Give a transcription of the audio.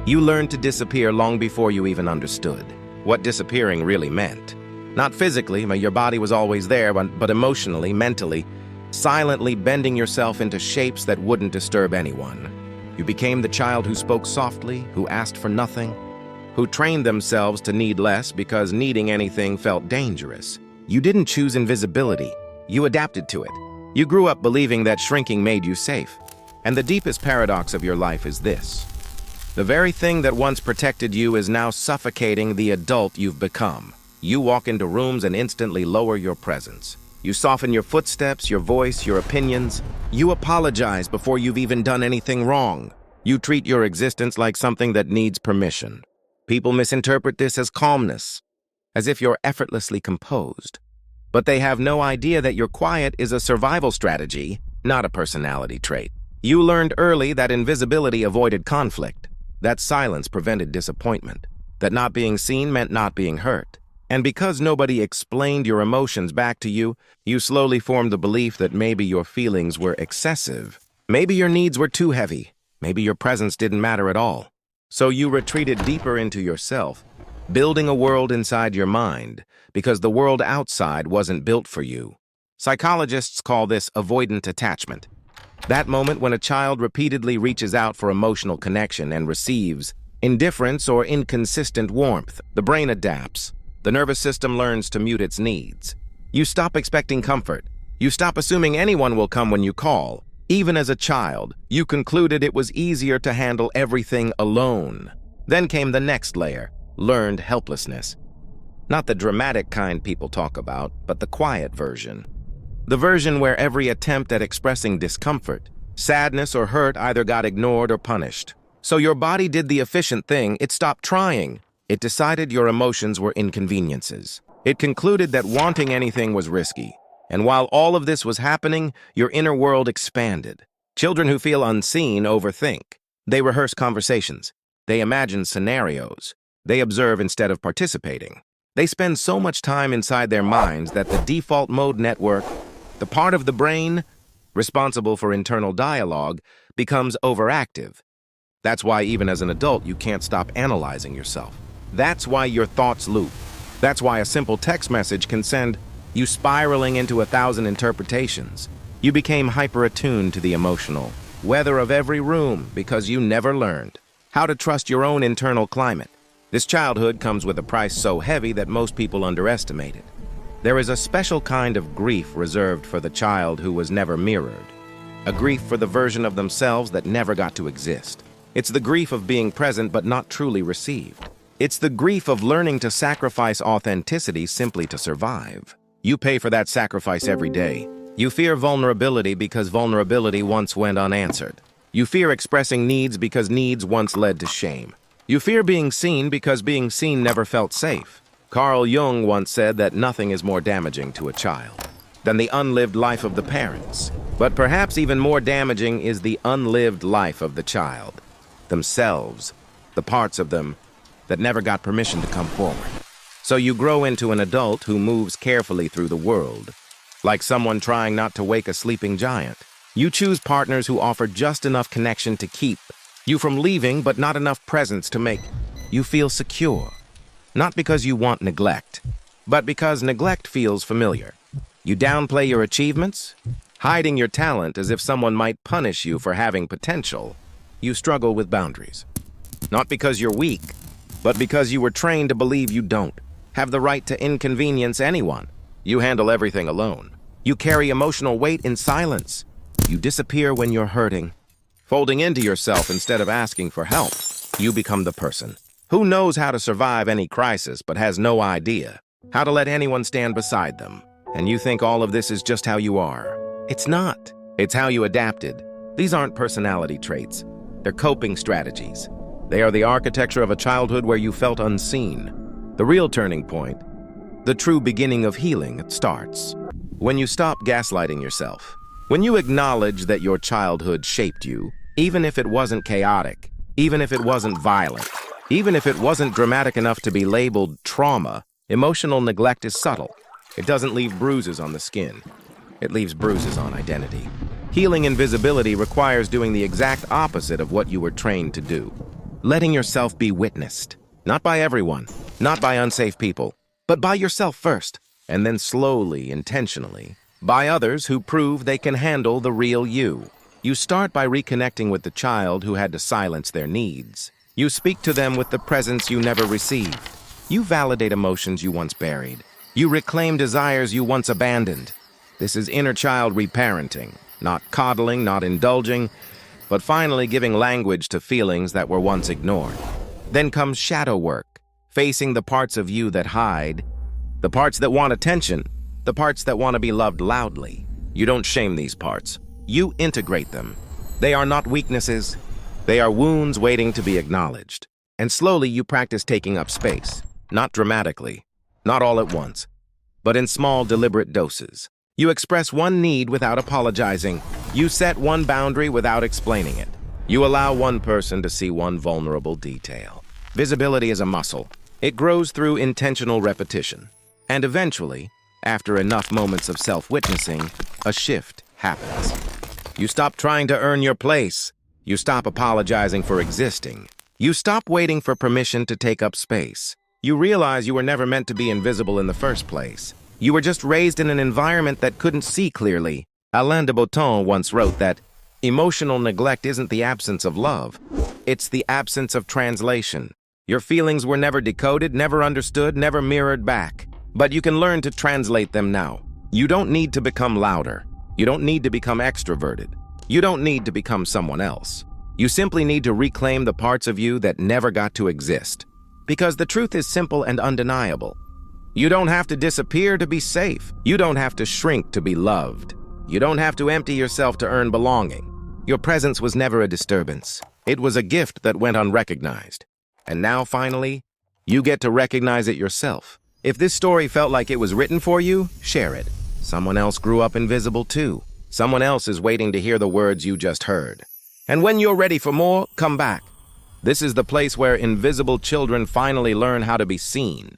You learned to disappear long before you even understood what disappearing really meant. Not physically, your body was always there, but emotionally, mentally, silently bending yourself into shapes that wouldn't disturb anyone. You became the child who spoke softly, who asked for nothing, who trained themselves to need less because needing anything felt dangerous. You didn't choose invisibility. You adapted to it. You grew up believing that shrinking made you safe. And the deepest paradox of your life is this. The very thing that once protected you is now suffocating the adult you've become. You walk into rooms and instantly lower your presence. You soften your footsteps, your voice, your opinions. You apologize before you've even done anything wrong. You treat your existence like something that needs permission. People misinterpret this as calmness, as if you're effortlessly composed. But they have no idea that your quiet is a survival strategy, not a personality trait. You learned early that invisibility avoided conflict, that silence prevented disappointment, that not being seen meant not being hurt. And because nobody explained your emotions back to you, you slowly formed the belief that maybe your feelings were excessive. Maybe your needs were too heavy. Maybe your presence didn't matter at all. So you retreated deeper into yourself, building a world inside your mind, because the world outside wasn't built for you. Psychologists call this avoidant attachment. That moment when a child repeatedly reaches out for emotional connection and receives indifference or inconsistent warmth, the brain adapts. The nervous system learns to mute its needs. You stop expecting comfort. You stop assuming anyone will come when you call. Even as a child, you concluded it was easier to handle everything alone. Then came the next layer, learned helplessness. Not the dramatic kind people talk about, but the quiet version. The version where every attempt at expressing discomfort, sadness, or hurt either got ignored or punished. So your body did the efficient thing, it stopped trying. It decided your emotions were inconveniences. It concluded that wanting anything was risky. And while all of this was happening, your inner world expanded. Children who feel unseen overthink. They rehearse conversations. They imagine scenarios. They observe instead of participating. They spend so much time inside their minds that the default mode network, the part of the brain responsible for internal dialogue, becomes overactive. That's why even as an adult, you can't stop analyzing yourself. That's why your thoughts loop. That's why a simple text message can send you spiraling into 1,000 interpretations. You became hyper-attuned to the emotional weather of every room because you never learned how to trust your own internal climate. This childhood comes with a price so heavy that most people underestimate it. There is a special kind of grief reserved for the child who was never mirrored, a grief for the version of themselves that never got to exist. It's the grief of being present but not truly received. It's the grief of learning to sacrifice authenticity simply to survive. You pay for that sacrifice every day. You fear vulnerability because vulnerability once went unanswered. You fear expressing needs because needs once led to shame. You fear being seen because being seen never felt safe. Carl Jung once said that nothing is more damaging to a child than the unlived life of the parents. But perhaps even more damaging is the unlived life of the child, themselves, the parts of them that never got permission to come forward. So you grow into an adult who moves carefully through the world, like someone trying not to wake a sleeping giant. You choose partners who offer just enough connection to keep you from leaving, but not enough presence to make you feel secure. Not because you want neglect, but because neglect feels familiar. You downplay your achievements, hiding your talent as if someone might punish you for having potential. You struggle with boundaries. Not because you're weak, but because you were trained to believe you don't have the right to inconvenience anyone. You handle everything alone. You carry emotional weight in silence. You disappear when you're hurting, folding into yourself instead of asking for help. You become the person who knows how to survive any crisis but has no idea how to let anyone stand beside them. And you think all of this is just how you are. It's not. It's how you adapted. These aren't personality traits. They're coping strategies. They are the architecture of a childhood where you felt unseen. The real turning point, the true beginning of healing, starts when you stop gaslighting yourself. When you acknowledge that your childhood shaped you, even if it wasn't chaotic, even if it wasn't violent, even if it wasn't dramatic enough to be labeled trauma, emotional neglect is subtle. It doesn't leave bruises on the skin. It leaves bruises on identity. Healing invisibility requires doing the exact opposite of what you were trained to do. letting yourself be witnessed. Not by everyone, not by unsafe people, but by yourself first, and then slowly, intentionally, by others who prove they can handle the real you. You start by reconnecting with the child who had to silence their needs. You speak to them with the presence you never received. You validate emotions you once buried. You reclaim desires you once abandoned. This is inner child reparenting, not coddling, not indulging, but finally giving language to feelings that were once ignored. Then comes shadow work, facing the parts of you that hide, the parts that want attention, the parts that want to be loved loudly. You don't shame these parts. You integrate them. They are not weaknesses. They are wounds waiting to be acknowledged. And slowly you practice taking up space, not dramatically, not all at once, but in small, deliberate doses. You express one need without apologizing. You set one boundary without explaining it. You allow one person to see one vulnerable detail. Visibility is a muscle. It grows through intentional repetition. And eventually, after enough moments of self-witnessing, a shift happens. You stop trying to earn your place. You stop apologizing for existing. You stop waiting for permission to take up space. You realize you were never meant to be invisible in the first place. You were just raised in an environment that couldn't see clearly. Alain de Botton once wrote that emotional neglect isn't the absence of love. It's the absence of translation. Your feelings were never decoded, never understood, never mirrored back. But you can learn to translate them now. You don't need to become louder. You don't need to become extroverted. You don't need to become someone else. You simply need to reclaim the parts of you that never got to exist. Because the truth is simple and undeniable. You don't have to disappear to be safe. You don't have to shrink to be loved. You don't have to empty yourself to earn belonging. Your presence was never a disturbance. It was a gift that went unrecognized. And now, finally, you get to recognize it yourself. If this story felt like it was written for you, share it. Someone else grew up invisible too. Someone else is waiting to hear the words you just heard. And when you're ready for more, come back. This is the place where invisible children finally learn how to be seen.